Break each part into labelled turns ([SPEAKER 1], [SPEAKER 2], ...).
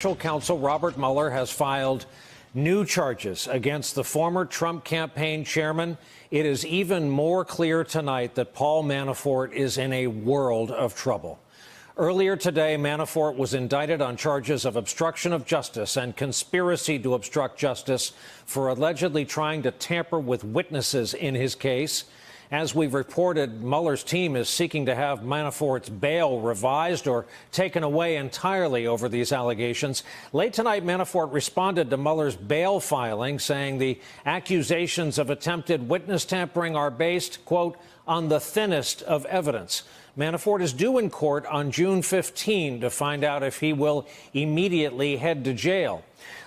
[SPEAKER 1] Special counsel Robert Mueller has filed new charges against the former Trump campaign chairman. It is even more clear tonight that Paul Manafort is in a world of trouble. Earlier today, Manafort was indicted on charges of obstruction of justice and conspiracy to obstruct justice for allegedly trying to tamper with witnesses in his case. As we've reported, Mueller's team is seeking to have Manafort's bail revised or taken away entirely over these allegations. Late tonight, Manafort responded to Mueller's bail filing, saying the accusations of attempted witness tampering are based, quote, on the thinnest of evidence. Manafort is due in court on June 15 to find out if he will immediately head to jail.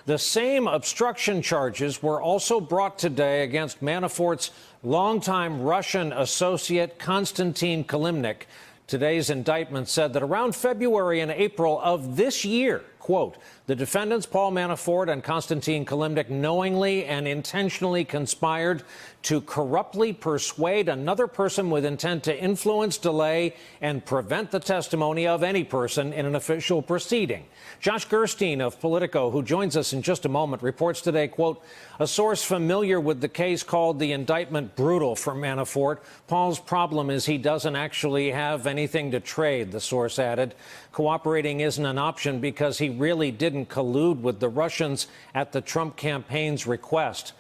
[SPEAKER 1] The same obstruction charges were also brought today against Manafort's longtime Russian associate, Konstantin Kilimnik. Today's indictment said that around February and April of this year, quote, the defendants, Paul Manafort and Konstantin Kilimnik, knowingly and intentionally conspired to corruptly persuade another person with intent to influence, delay, and prevent the testimony of any person in an official proceeding. Josh Gerstein of Politico, who joins us in just a moment, reports today, quote, a source familiar with the case called the indictment brutal for Manafort. Paul's problem is he doesn't actually have anything to trade, the source added. Cooperating isn't an option because he really didn't collude with the Russians at the Trump campaign's request.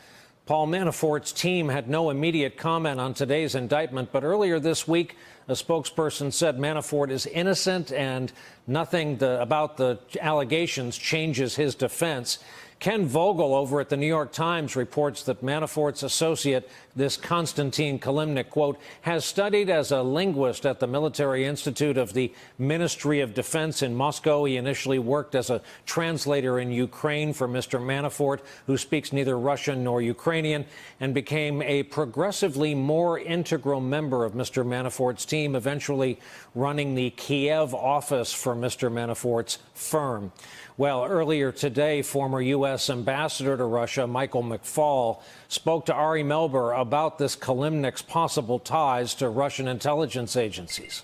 [SPEAKER 1] Paul Manafort's team had no immediate comment on today's indictment, but earlier this week, a spokesperson said Manafort is innocent and nothing about the allegations changes his defense. Ken Vogel over at the New York Times reports that Manafort's associate, this Konstantin Kilimnik, quote, has studied as a linguist at the Military Institute of the Ministry of Defense in Moscow. He initially worked as a translator in Ukraine for Mr. Manafort, who speaks neither Russian nor Ukrainian, and became a progressively more integral member of Mr. Manafort's team, eventually running the Kiev office for Mr. Manafort's firm. Well, earlier today, former U.S. Ambassador to Russia, Michael McFaul, spoke to Ari Melber about this Kilimnik's possible ties to Russian intelligence agencies.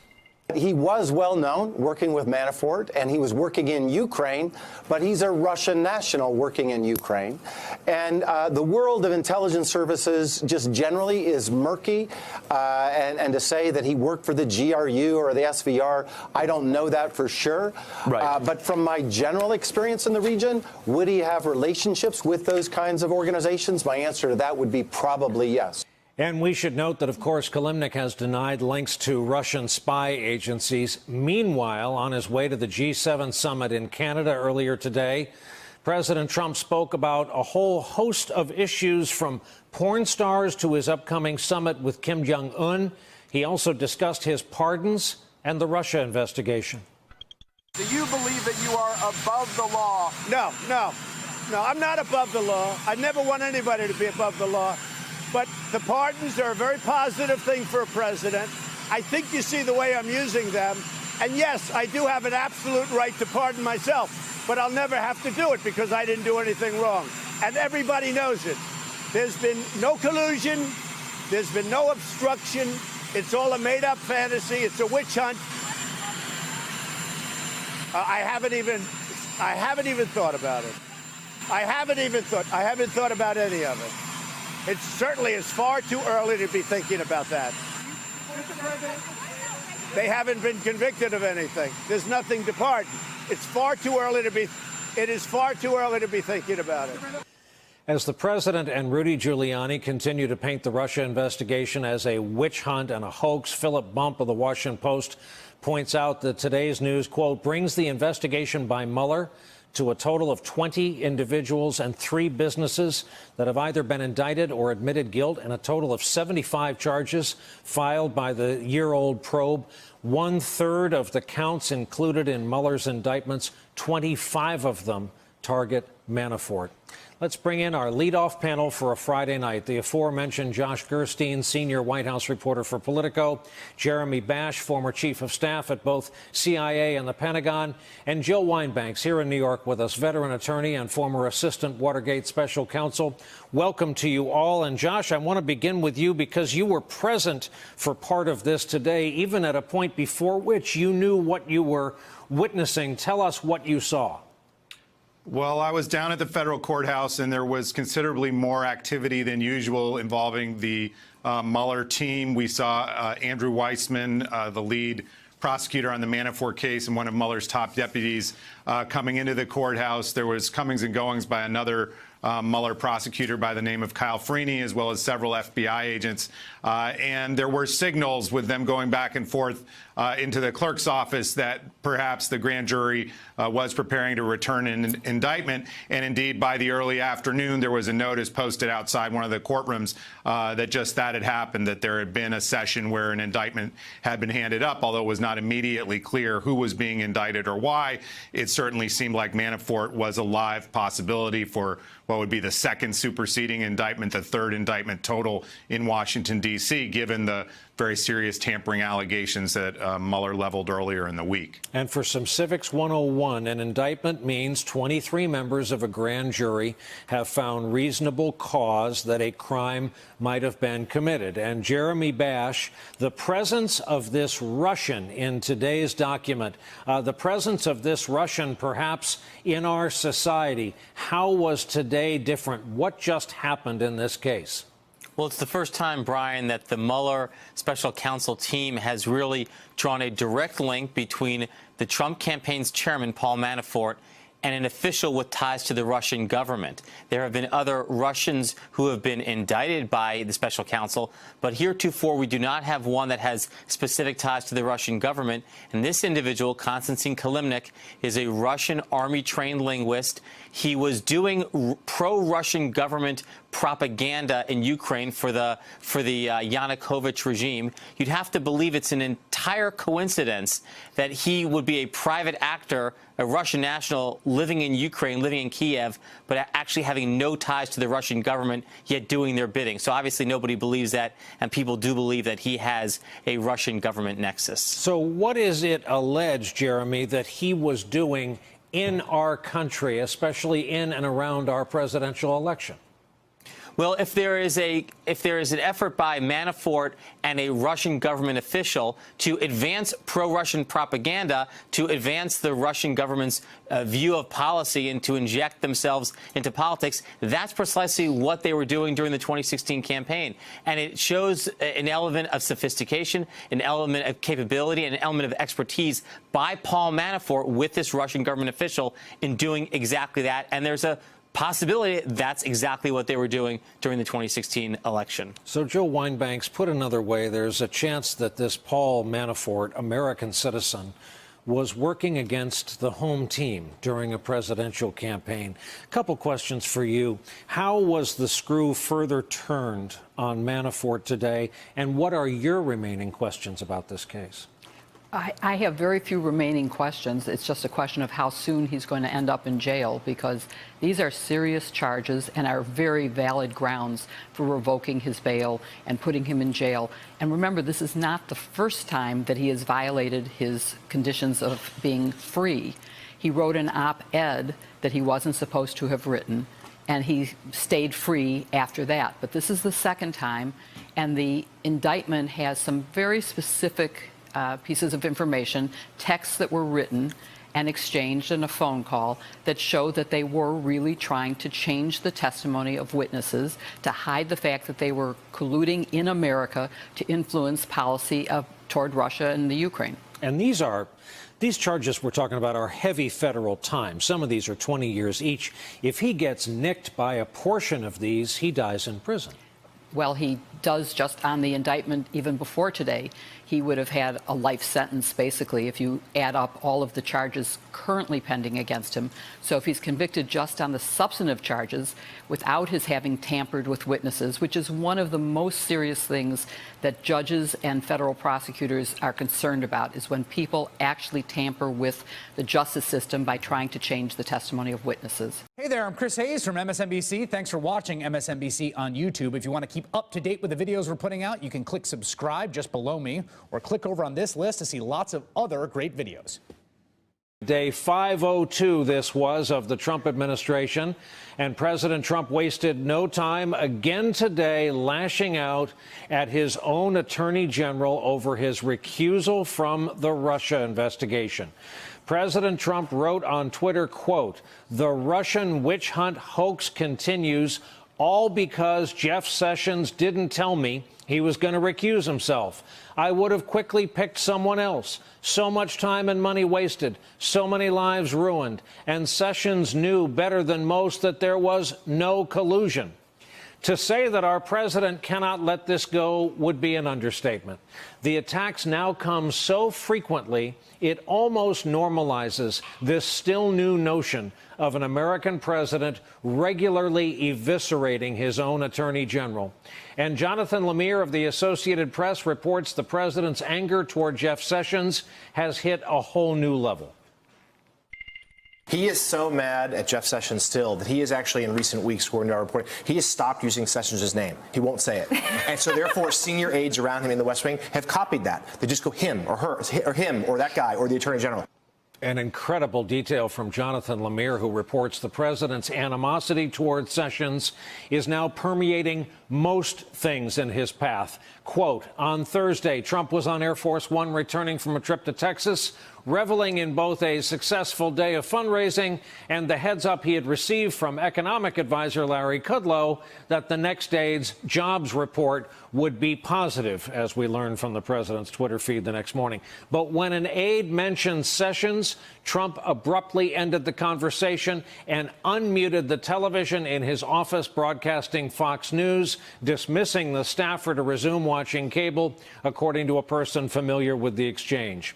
[SPEAKER 2] He was well known working with Manafort, and he was working in Ukraine, but he's a Russian national working in Ukraine. And the world of intelligence services just generally is murky. And to say that he worked for the GRU or the SVR, I don't know that for sure. Right. But from my general experience in the region, would he have relationships with those kinds of organizations? My answer to that would be probably yes.
[SPEAKER 1] And we should note that, of course, Kilimnik has denied links to Russian spy agencies. Meanwhile, on his way to the G7 summit in Canada earlier today, President Trump spoke about a whole host of issues, from porn stars to his upcoming summit with Kim Jong-un. He also discussed his pardons and the Russia investigation.
[SPEAKER 3] Do you believe that you are above the law?
[SPEAKER 4] No, I'm not above the law. I never want anybody to be above the law. But the pardons are a very positive thing for a president. I think you see the way I'm using them. And yes, I do have an absolute right to pardon myself, but I'll never have to do it because I didn't do anything wrong. And everybody knows it. There's been no collusion. There's been no obstruction. It's all a made-up fantasy. It's a witch hunt. I haven't even thought about it. I haven't thought about any of it. It certainly is far too early to be thinking about that. They haven't been convicted of anything. There's nothing to pardon. It is far too early to be thinking about it.
[SPEAKER 1] As the president and Rudy Giuliani continue to paint the Russia investigation as a witch hunt and a hoax, Philip Bump of the Washington Post points out that today's news, quote, brings the investigation by Mueller to a total of 20 individuals and 3 businesses that have either been indicted or admitted guilt, and a total of 75 charges filed by the year-old probe. 1/3 of the counts included in Mueller's indictments, 25 of them target Manafort. Let's bring in our leadoff panel for a Friday night. The aforementioned Josh Gerstein, senior White House reporter for Politico, Jeremy Bash, former chief of staff at both CIA and the Pentagon, and Jill Wine-Banks here in New York with us, veteran attorney and former assistant Watergate special counsel. Welcome to you all. And Josh, I want to begin with you because you were present for part of this today, even at a point before which you knew what you were witnessing. Tell us what you saw.
[SPEAKER 5] Well, I was down at the federal courthouse, and there was considerably more activity than usual involving the Mueller team. We saw Andrew Weissman, the lead prosecutor on the Manafort case and one of Mueller's top deputies, coming into the courthouse. There was comings and goings by another Mueller prosecutor by the name of Kyle Freeney, as well as several FBI agents. And there were signals with them going back and forth into the clerk's office that perhaps the grand jury was preparing to return an indictment. And indeed, by the early afternoon, there was a notice posted outside one of the courtrooms that just that had happened, that there had been a session where an indictment had been handed up, although it was not immediately clear who was being indicted or why. It certainly seemed like Manafort was a live possibility for what would be the second superseding indictment, the third indictment total in Washington, D.C., given the very serious tampering allegations that Mueller leveled earlier in the week.
[SPEAKER 1] And for some Civics 101, an indictment means 23 members of a grand jury have found reasonable cause that a crime might have been committed. And Jeremy Bash, the presence of this Russian in today's document, the presence of this Russian perhaps in our society, how was today different? What just happened in this case?
[SPEAKER 6] Well, it's the first time, Brian, that the Mueller special counsel team has really drawn a direct link between the Trump campaign's chairman, Paul Manafort, and an official with ties to the Russian government. There have been other Russians who have been indicted by the special counsel, but heretofore we do not have one that has specific ties to the Russian government. And this individual, Konstantin Kilimnik, is a Russian army-trained linguist. He was doing pro-Russian government propaganda in Ukraine for the Yanukovych regime. You'd have to believe it's an entire coincidence that he would be a private actor, a Russian national living in Ukraine, living in Kiev, but actually having no ties to the Russian government, yet doing their bidding. So obviously nobody believes that, and people do believe that he has a Russian government nexus.
[SPEAKER 1] So what is it alleged, Jeremy, that he was doing in our country, especially in and around our presidential election?
[SPEAKER 6] Well, if there is an effort by Manafort and a Russian government official to advance pro-Russian propaganda, to advance the Russian government's view of policy and to inject themselves into politics, that's precisely what they were doing during the 2016 campaign. And it shows an element of sophistication, an element of capability, and an element of expertise by Paul Manafort with this Russian government official in doing exactly that. And there's a possibility that's exactly what they were doing during the 2016 election.
[SPEAKER 1] So, Joe Weinbanks, put another way, there's a chance that this Paul Manafort, American citizen, was working against the home team during a presidential campaign. A couple questions for you. How was the screw further turned on Manafort today, and what are your remaining questions about this case?
[SPEAKER 7] I have very few remaining questions. It's just a question of how soon he's going to end up in jail, because these are serious charges and are very valid grounds for revoking his bail and putting him in jail. And remember, this is not the first time that he has violated his conditions of being free. He wrote an op-ed that he wasn't supposed to have written, and he stayed free after that. But this is the second time, and the indictment has some very specific pieces of information, texts that were written and exchanged in a phone call that show that they were really trying to change the testimony of witnesses, to hide the fact that they were colluding in America to influence policy toward Russia and the Ukraine.
[SPEAKER 1] And these charges we're talking about are heavy federal time. Some of these are 20 years each. If he gets nicked by a portion of these, he dies in prison.
[SPEAKER 7] Well, he does just on the indictment even before today. He would have had a life sentence, basically, if you add up all of the charges currently pending against him. So if he's convicted just on the substantive charges without his having tampered with witnesses, which is one of the most serious things that judges and federal prosecutors are concerned about, is when people actually tamper with the justice system by trying to change the testimony of witnesses.
[SPEAKER 8] Hey there, I'm Chris Hayes from MSNBC. Thanks for watching MSNBC on YouTube. If you want to keep up to date with the videos we're putting out, you can click subscribe just below me, or click over on this list to see lots of other great videos.
[SPEAKER 1] Day 502 this was of the Trump administration, and President Trump wasted no time again today lashing out at his own attorney general over his recusal from the Russia investigation. President Trump wrote on Twitter, quote, "The Russian witch hunt hoax continues, all because Jeff Sessions didn't tell me he was going to recuse himself. I would have quickly picked someone else. So much time and money wasted, so many lives ruined, and Sessions knew better than most that there was no collusion." To say that our president cannot let this go would be an understatement. The attacks now come so frequently, it almost normalizes this still new notion of an American president regularly eviscerating his own attorney general. And Jonathan Lemire of the Associated Press reports the president's anger toward Jeff Sessions has hit a whole new level.
[SPEAKER 9] He is so mad at Jeff Sessions still that he is actually in recent weeks, according to our report, he has stopped using Sessions' name. He won't say it. And so therefore senior aides around him in the West Wing have copied that. They just go him or her or him or that guy or the attorney general.
[SPEAKER 1] An incredible detail from Jonathan Lemire, who reports the president's animosity toward Sessions is now permeating most things in his path. Quote, on Thursday, Trump was on Air Force One returning from a trip to Texas, reveling in both a successful day of fundraising and the heads up he had received from economic advisor Larry Kudlow that the next day's jobs report would be positive, as we learned from the president's Twitter feed the next morning. But when an aide mentioned Sessions, Trump abruptly ended the conversation and unmuted the television in his office broadcasting Fox News, dismissing the staffer to resume watching cable, according to a person familiar with the exchange.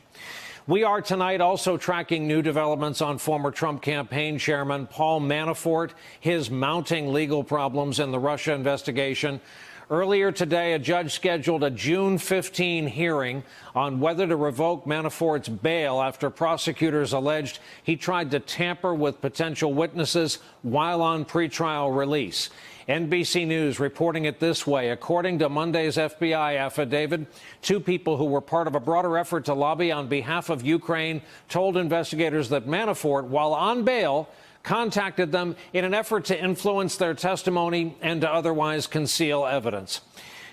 [SPEAKER 1] We are tonight also tracking new developments on former Trump campaign chairman Paul Manafort, his mounting legal problems in the Russia investigation. Earlier today, a judge scheduled a June 15 hearing on whether to revoke Manafort's bail after prosecutors alleged he tried to tamper with potential witnesses while on pretrial release. NBC News reporting it this way. According to Monday's FBI affidavit, two people who were part of a broader effort to lobby on behalf of Ukraine told investigators that Manafort, while on bail, contacted them in an effort to influence their testimony and to otherwise conceal evidence.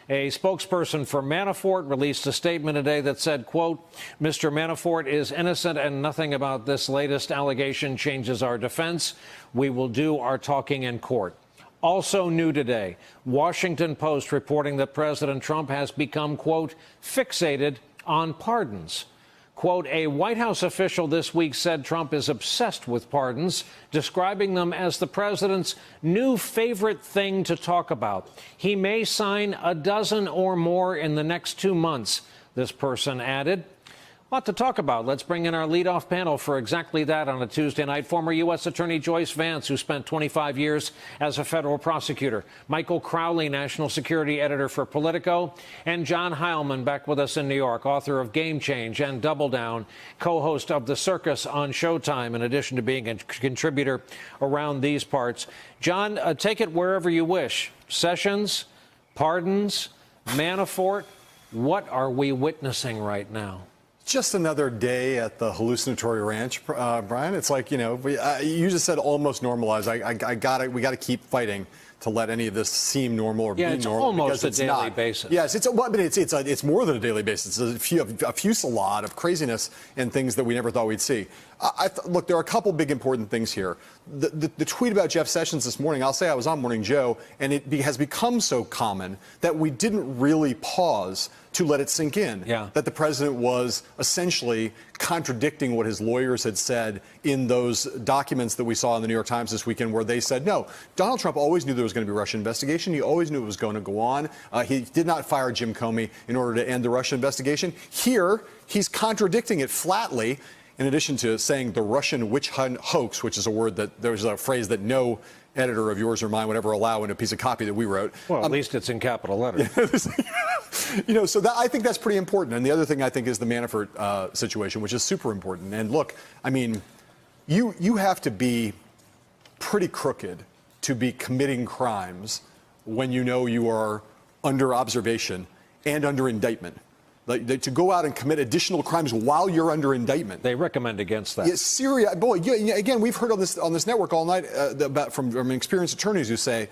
[SPEAKER 1] A spokesperson for Manafort released a statement today that said, quote, Mr. Manafort is innocent and nothing about this latest allegation changes our defense. We will do our talking in court. Also new today, Washington Post reporting that President Trump has become, quote, fixated on pardons. Quote, a White House official this week said Trump is obsessed with pardons, describing them as the president's new favorite thing to talk about. He may sign a dozen or more in the next 2 months, this person added. A lot to talk about. Let's bring in our leadoff panel for exactly that on a Tuesday night. Former U.S. Attorney Joyce Vance, who spent 25 years as a federal prosecutor. Michael Crowley, national security editor for Politico. And John Heilman, back with us in New York, author of Game Change and Double Down, co-host of The Circus on Showtime, in addition to being a contributor around these parts. John, take it wherever you wish. Sessions, pardons, Manafort, what are we witnessing right now?
[SPEAKER 10] Just another day at the hallucinatory ranch, Brian. It's like, you know, you just said almost normalized. We got to keep fighting to let any of this seem normal or be normal.
[SPEAKER 1] Yeah, it's almost a daily basis.
[SPEAKER 10] Yes, it's more than a daily basis. It's a fusillade of craziness and things that we never thought we'd see. Look, there are a couple big important things here. The tweet about Jeff Sessions this morning, I'll say I was on Morning Joe, and it has become so common that we didn't really pause to let it sink in.
[SPEAKER 1] Yeah.
[SPEAKER 10] That the president was essentially contradicting what his lawyers had said in those documents that we saw in the New York Times this weekend, where they said, no, Donald Trump always knew there was going to be a Russian investigation. He always knew it was going to go on. He did not fire Jim Comey in order to end the Russian investigation. Here, he's contradicting it flatly. In addition to saying the Russian witch hunt hoax, which is a word that there's a phrase that no editor of yours or mine would ever allow in a piece of copy that we wrote.
[SPEAKER 1] Well, at least it's in capital letters.
[SPEAKER 10] You know, so I think that's pretty important. And the other thing I think is the Manafort situation, which is super important. And look, I mean, you have to be pretty crooked to be committing crimes when you know you are under observation and under indictment. to go out and commit additional crimes while you're under indictment.
[SPEAKER 1] They recommend against that.
[SPEAKER 10] Yeah, Syria, boy, again, we've heard on this network all night about from experienced attorneys who say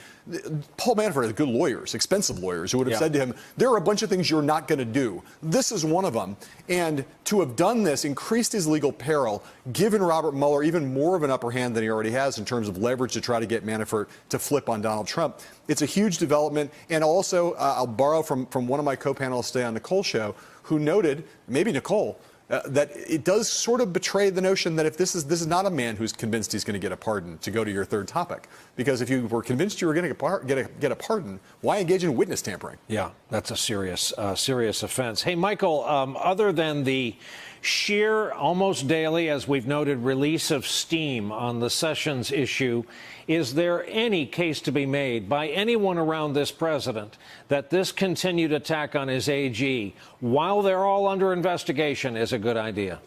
[SPEAKER 10] Paul Manafort has good lawyers, expensive lawyers, who would have said to him, there are a bunch of things you're not going to do. This is one of them. And to have done this increased his legal peril, given Robert Mueller even more of an upper hand than he already has in terms of leverage to try to get Manafort to flip on Donald Trump. It's a huge development. And also, I'll borrow from one of my co-panelists today on Nicole's show, who noted, maybe Nicole, that it does sort of betray the notion that if this is not a man who's convinced he's going to get a pardon, to go to your third topic. Because if you were convinced you were going to get a pardon, why engage in witness tampering?
[SPEAKER 1] Yeah, that's a serious offense. Hey, Michael, other than the sheer, almost daily, as we've noted, release of steam on the Sessions issue, is there any case to be made by anyone around this president that this continued attack on his AG, while they're all under investigation, is a good idea?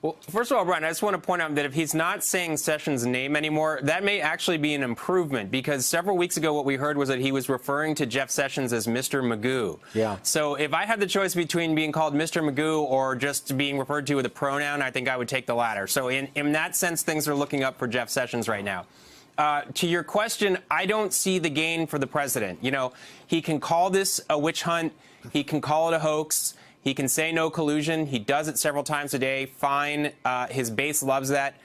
[SPEAKER 11] Well, first of all, Brian, I just want to point out that if he's not saying Sessions' name anymore, that may actually be an improvement, because several weeks ago what we heard was that he was referring to Jeff Sessions as Mr. Magoo.
[SPEAKER 1] Yeah.
[SPEAKER 11] So if I had the choice between being called Mr. Magoo or just being referred to with a pronoun, I think I would take the latter. So in that sense, things are looking up for Jeff Sessions right now. To your question, I don't see the gain for the president. You know, he can call this a witch hunt. He can call it a hoax. He can say no collusion. He does it several times a day. Fine. His base loves that.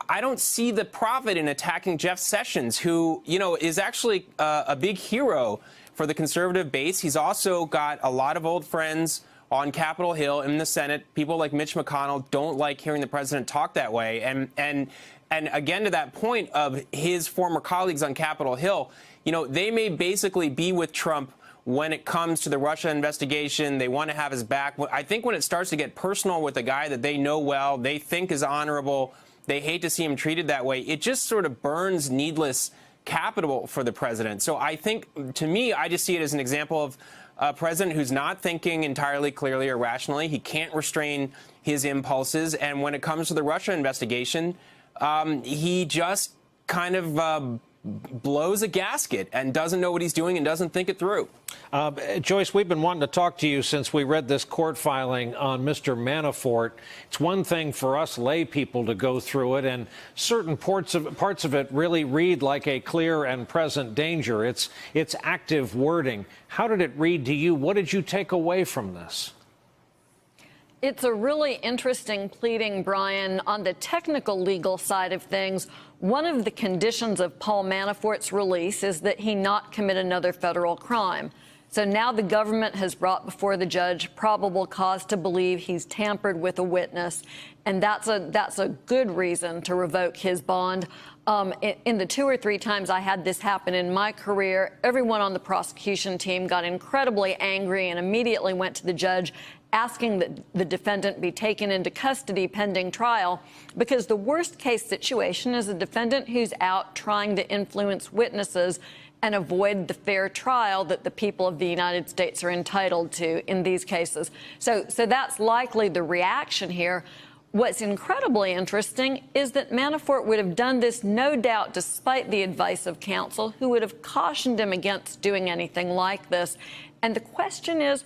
[SPEAKER 11] I don't see the profit in attacking Jeff Sessions, who, you know, is actually a big hero for the conservative base. He's also got a lot of old friends on Capitol Hill in the Senate. People like Mitch McConnell don't like hearing the president talk that way. And again, to that point of his former colleagues on Capitol Hill, you know, they may basically be with Trump when it comes to the Russia investigation. They want to have his back. I think when it starts to get personal with a guy that they know well, they think is honorable, they hate to see him treated that way, it just sort of burns needless capital for the president. So I think, to me, I just see it as an example of a president who's not thinking entirely clearly or rationally. He can't restrain his impulses. And when it comes to the Russia investigation, he just kind of blows a gasket and doesn't know what he's doing and doesn't think it through.
[SPEAKER 1] Joyce, we've been wanting to talk to you since we read this court filing on Mr. Manafort. It's one thing for us lay people to go through it, and certain parts of it really read like a clear and present danger. It's active wording. How did it read to you? What did you take away from this?
[SPEAKER 12] It's a really interesting pleading, Brian. On the technical legal side of things, one of the conditions of Paul Manafort's release is that he not commit another federal crime. So now the government has brought before the judge probable cause to believe he's tampered with a witness, and that's a good reason to revoke his bond. In the 2 or 3 times I had this happen in my career, everyone on the prosecution team got incredibly angry and immediately went to the judge asking that the defendant be taken into custody pending trial, because the worst case situation is a defendant who's out trying to influence witnesses and avoid the fair trial that the people of the United States are entitled to in these cases. So that's likely the reaction here. What's incredibly interesting is that Manafort would have done this, no doubt, despite the advice of counsel, who would have cautioned him against doing anything like this. And the question is,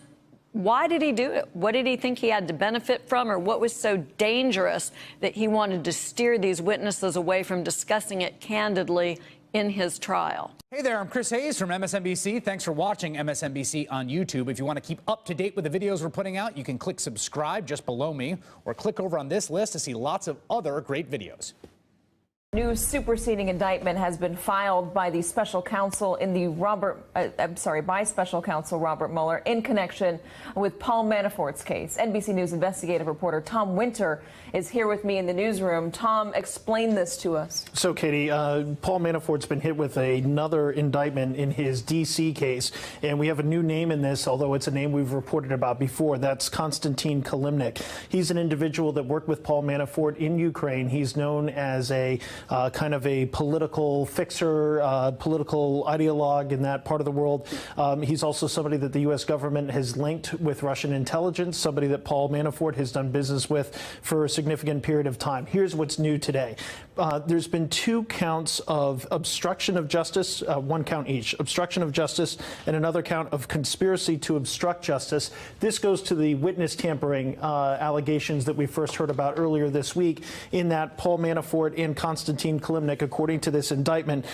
[SPEAKER 12] why did he do it? What did he think he had to benefit from, or what was so dangerous that he wanted to steer these witnesses away from discussing it candidly in his trial?
[SPEAKER 8] Hey there, I'm Chris Hayes from MSNBC. Thanks for watching MSNBC on YouTube. If you want to keep up to date with the videos we're putting out, you can click subscribe just below me, or click over on this list to see lots of other great videos.
[SPEAKER 13] New superseding indictment has been filed by the special counsel in the by special counsel Robert Mueller in connection with Paul Manafort's case. NBC News investigative reporter Tom Winter is here with me in the newsroom. Tom, explain this to us.
[SPEAKER 14] So, Katie, Paul Manafort's been hit with another indictment in his D.C. case, and we have a new name in this, although it's a name we've reported about before. That's Konstantin Kilimnik. He's an individual that worked with Paul Manafort in Ukraine. He's known as a kind of a political fixer, political ideologue in that part of the world. He's also somebody that the U.S. government has linked with Russian intelligence, somebody that Paul Manafort has done business with for a significant period of time. Here's what's new today. There's been 2 counts of obstruction of justice, 1 count each, obstruction of justice and another count of conspiracy to obstruct justice. This goes to the witness tampering allegations that we first heard about earlier this week, in that Paul Manafort and Konstantin Kilimnik, according to this indictment,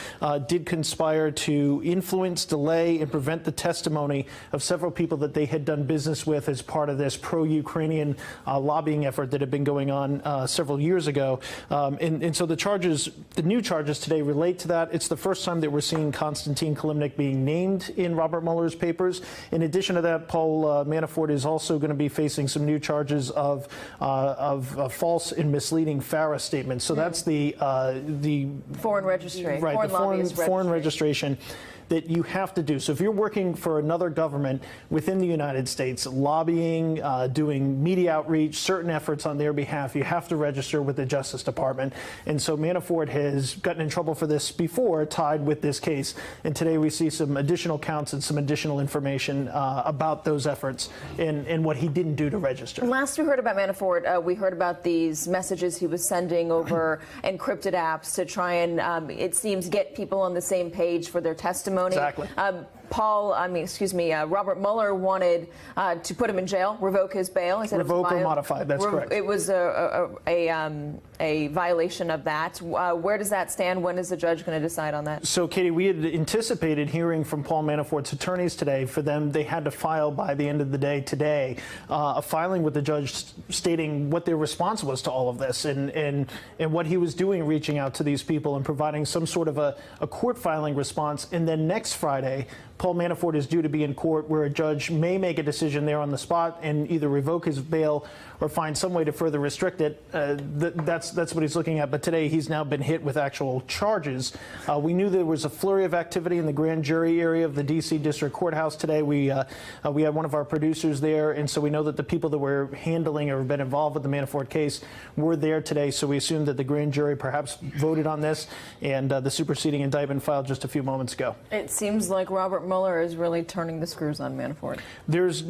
[SPEAKER 14] did conspire to influence, delay, and prevent the testimony of several people that they had done business with as part of this pro-Ukrainian lobbying effort that had been going on several years ago. And so the new charges today relate to that. It's the first time that we're seeing Konstantin Kilimnik being named in Robert Mueller's papers. In addition to that, Paul Manafort is also going to be facing some new charges of false and misleading FARA statements. So that's the
[SPEAKER 13] foreign registration,
[SPEAKER 14] right? Foreign registration that you have to do. So if you're working for another government within the United States, lobbying, doing media outreach, certain efforts on their behalf, you have to register with the Justice Department. And so Manafort has gotten in trouble for this before, tied with this case. And today we see some additional counts and some additional information about those efforts and what he didn't do to register.
[SPEAKER 13] Last we heard about Manafort, we heard about these messages he was sending over encrypted apps to try and, it seems, get people on the same page for their testimony.
[SPEAKER 14] Exactly.
[SPEAKER 13] Robert Mueller wanted to put him in jail, revoke his bail.
[SPEAKER 14] Revoke or modify, that's correct.
[SPEAKER 13] It was a violation of that. Where does that stand? When is the judge going to decide on that?
[SPEAKER 14] So, Katie, we had anticipated hearing from Paul Manafort's attorneys today. For them, they had to file by the end of the day today a filing with the judge stating what their response was to all of this and what he was doing, reaching out to these people and providing some sort of a court filing response. And then next Friday, Paul Manafort is due to be in court where a judge may make a decision there on the spot and either revoke his bail or find some way to further restrict it. That's what he's looking at. But today he's now been hit with actual charges. We knew there was a flurry of activity in the grand jury area of the D.C. District Courthouse today. We had one of our producers there, and so we know that the people that were handling or have been involved with the Manafort case were there today. So we assume that the grand jury perhaps voted on this, and the superseding indictment filed just a few moments ago.
[SPEAKER 13] It seems like Robert Mueller is really turning the screws on Manafort.
[SPEAKER 14] There's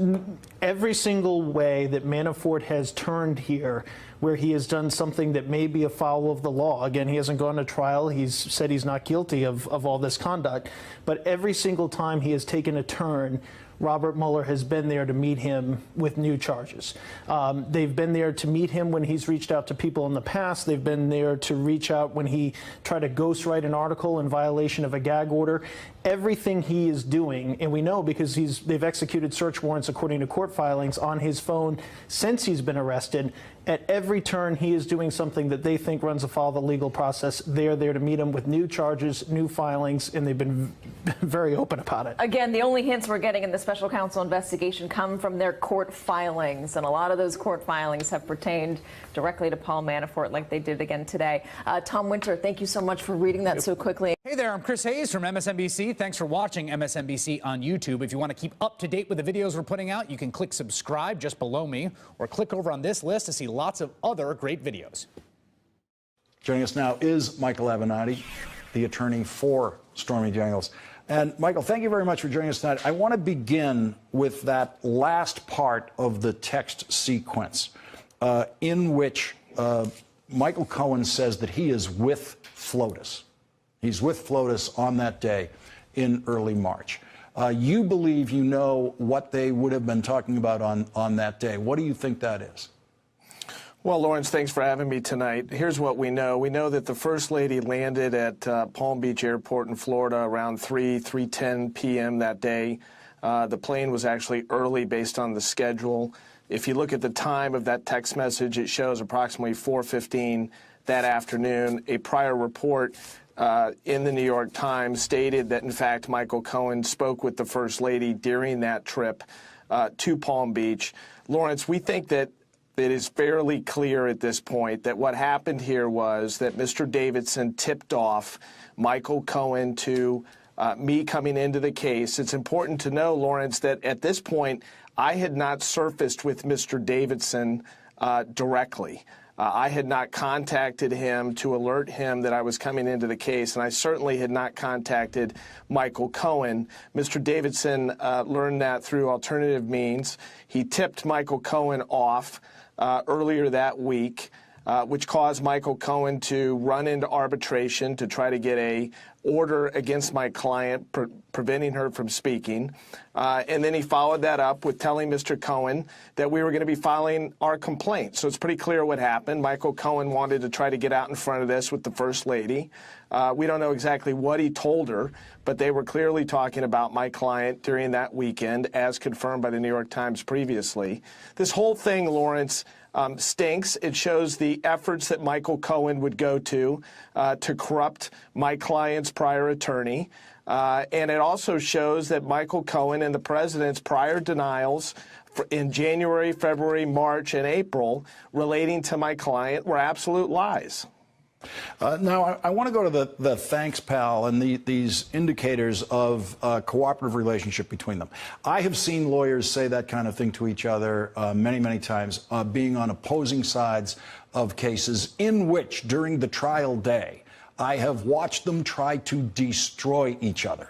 [SPEAKER 14] every single way that Manafort has turned here where he has done something that may be afoul of the law. Again, he hasn't gone to trial. He's said he's not guilty of all this conduct. But every single time he has taken a turn, Robert Mueller has been there to meet him with new charges. They've been there to meet him when he's reached out to people in the past. They've been there to reach out when he tried to ghostwrite an article in violation of a gag order. Everything he is doing, and we know because they've executed search warrants according to court filings on his phone since he's been arrested. At every turn, he is doing something that they think runs afoul of the legal process. They are there to meet him with new charges, new filings, and they've been very open about it.
[SPEAKER 13] Again, the only hints we're getting in the special counsel investigation come from their court filings, and a lot of those court filings have pertained directly to Paul Manafort, like they did again today. Tom Winter, thank you so much for reading that so quickly.
[SPEAKER 8] Hey there, I'm Chris Hayes from MSNBC. Thanks for watching MSNBC on YouTube. If you want to keep up to date with the videos we're putting out, you can click subscribe just below me, or click over on this list to see lots of other great videos.
[SPEAKER 15] Joining us now is Michael Avenatti, the attorney for Stormy Daniels. And Michael, thank you very much for joining us tonight. I want to begin with that last part of the text sequence in which Michael Cohen says that he is with FLOTUS. He's with FLOTUS on that day in early March. You believe you know what they would have been talking about on that day. What do you think that is?
[SPEAKER 16] Well, Lawrence, thanks for having me tonight. Here's what we know. We know that the First Lady landed at Palm Beach Airport in Florida around 3:10 p.m. that day. The plane was actually early based on the schedule. If you look at the time of that text message, it shows approximately 4:15 that afternoon. A prior report in the New York Times stated that, in fact, Michael Cohen spoke with the First Lady during that trip to Palm Beach. Lawrence, we think that it is fairly clear at this point that what happened here was that Mr. Davidson tipped off Michael Cohen to me coming into the case. It's important to know, Lawrence, that at this point, I had not surfaced with Mr. Davidson directly. I had not contacted him to alert him that I was coming into the case, and I certainly had not contacted Michael Cohen. Mr. Davidson learned that through alternative means. He tipped Michael Cohen off earlier that week, which caused Michael Cohen to run into arbitration to try to get a order against my client preventing her from speaking. And then he followed that up with telling Mr. Cohen that we were going to be filing our complaint. So it's pretty clear what happened. Michael Cohen wanted to try to get out in front of this with the First Lady. We don't know exactly what he told her, but they were clearly talking about my client during that weekend, as confirmed by the New York Times previously. This whole thing, Lawrence, stinks. It shows the efforts that Michael Cohen would go to corrupt my client's prior attorney. And it also shows that Michael Cohen and the president's prior denials in January, February, March, and April relating to my client were absolute lies.
[SPEAKER 15] Now, I want to go to the thanks, pal, and these indicators of a cooperative relationship between them. I have seen lawyers say that kind of thing to each other many, many times, being on opposing sides of cases in which, during the trial day, I have watched them try to destroy each other.